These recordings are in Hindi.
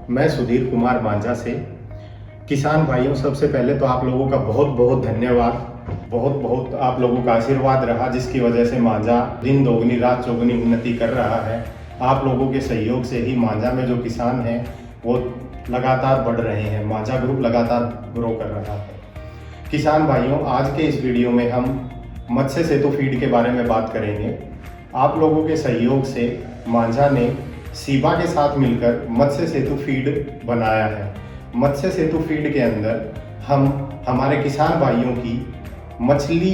मैं सुधीर कुमार मांझा से। किसान भाइयों, सबसे पहले तो आप लोगों का बहुत बहुत धन्यवाद। बहुत बहुत आप लोगों का आशीर्वाद रहा, जिसकी वजह से मांझा दिन दोगुनी रात चौगुनी उन्नति कर रहा है। आप लोगों के सहयोग से ही मांझा में जो किसान हैं वो लगातार बढ़ रहे हैं। मांझा ग्रुप लगातार ग्रो कर रहा है। किसान भाइयों, आज के इस वीडियो में हम मत्स्य सेतु फीड के बारे में बात करेंगे। आप लोगों के सहयोग से मांझा ने सीबा के साथ मिलकर मत्स्य सेतु फीड बनाया है। मत्स्य सेतु फीड के अंदर हम हमारे किसान भाइयों की मछली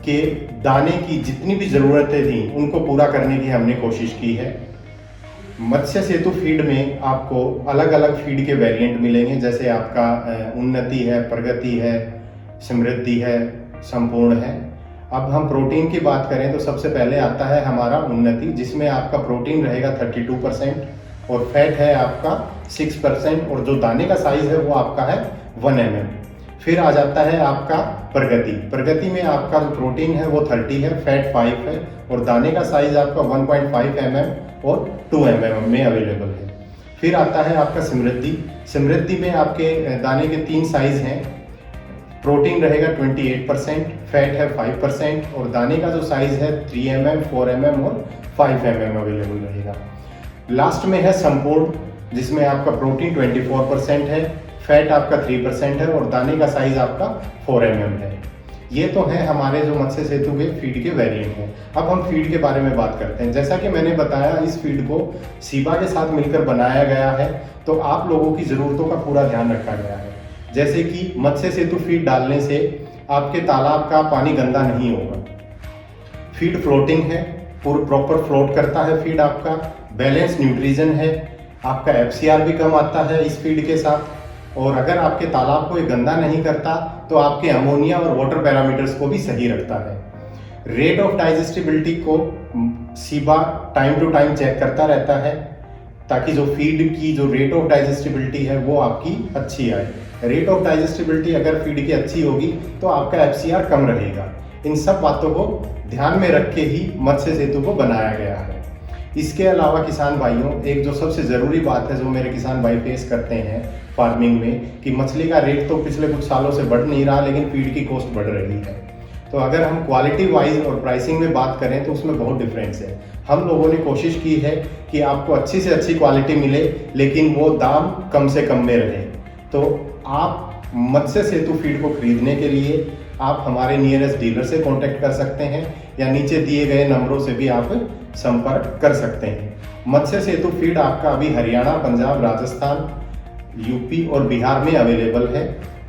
के दाने की जितनी भी ज़रूरतें थी उनको पूरा करने की हमने कोशिश की है। मत्स्य सेतु फीड में आपको अलग अलग फीड के वेरिएंट मिलेंगे, जैसे आपका उन्नति है, प्रगति है, समृद्धि है, संपूर्ण है। अब हम प्रोटीन की बात करें तो सबसे पहले आता है हमारा उन्नति, जिसमें आपका प्रोटीन रहेगा 32% और फैट है आपका 6% और जो दाने का साइज है वो आपका है 1 mm। फिर आ जाता है आपका प्रगति। प्रगति में आपका जो प्रोटीन है वो 30 है, फैट 5 है और दाने का साइज आपका 1.5 mm और 2 mm में अवेलेबल है। फिर आता है आपका समृद्धि। समृद्धि में आपके दाने के 3 साइज हैं। प्रोटीन रहेगा 28%, फैट है 5% और दाने का जो साइज है 3 mm, 4 mm और 5 mm अवेलेबल रहेगा। लास्ट में है संपूर्ण, जिसमें आपका प्रोटीन 24% है, फैट आपका 3% है और दाने का साइज आपका 4 mm है। ये तो है हमारे जो मत्स्य सेतु के फीड के वेरिएंट हैं। अब हम फीड के बारे में बात करते हैं। जैसा कि मैंने बताया, इस फीड को सीबा के साथ मिलकर बनाया गया है, तो आप लोगों की ज़रूरतों का पूरा ध्यान रखा गया है। जैसे कि मत्स्य सेतु फीड डालने से आपके तालाब का पानी गंदा नहीं होगा। फीड फ्लोटिंग है, पूरा प्रॉपर फ्लोट करता है फीड आपका। बैलेंस न्यूट्रिशन है, आपका FCR भी कम आता है इस फीड के साथ। और अगर आपके तालाब को ये गंदा नहीं करता तो आपके अमोनिया और वाटर पैरामीटर्स को भी सही रखता है। रेट ऑफ डाइजेस्टिबिलिटी को सीबा टाइम टू टाइम चेक करता रहता है, ताकि जो फीड की जो रेट ऑफ डाइजेस्टिबिलिटी है वो आपकी अच्छी आए। रेट ऑफ डाइजेस्टिबिलिटी अगर फीड की अच्छी होगी तो आपका FCR कम रहेगा। इन सब बातों को ध्यान में रख के ही मत्स्य सेतु को बनाया गया है। इसके अलावा किसान भाइयों, एक जो सबसे ज़रूरी बात है जो मेरे किसान भाई फेस करते हैं फार्मिंग में, कि मछली का रेट तो पिछले कुछ सालों से बढ़ नहीं रहा, लेकिन फीड की कॉस्ट बढ़ रही है। तो अगर हम क्वालिटी वाइज और प्राइसिंग में बात करें तो उसमें बहुत डिफरेंस है। हम लोगों ने कोशिश की है कि आपको अच्छी से अच्छी क्वालिटी मिले, लेकिन वो दाम कम से कम में रहे। तो आप मत्स्य सेतु फीड को खरीदने के लिए आप हमारे नियरेस्ट डीलर से कांटेक्ट कर सकते हैं या नीचे दिए गए नंबरों से भी आप संपर्क कर सकते हैं। मत्स्य सेतु फीड आपका अभी हरियाणा, पंजाब, राजस्थान, यूपी और बिहार में अवेलेबल है।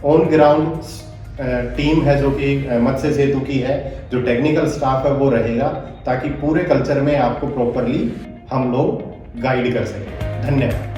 ऑन ग्राउंड टीम है जो कि मत्स्य सेतु की है, जो टेक्निकल स्टाफ है वो रहेगा, ताकि पूरे कल्चर में आपको प्रॉपरली हम लोग गाइड कर सकें। धन्यवाद।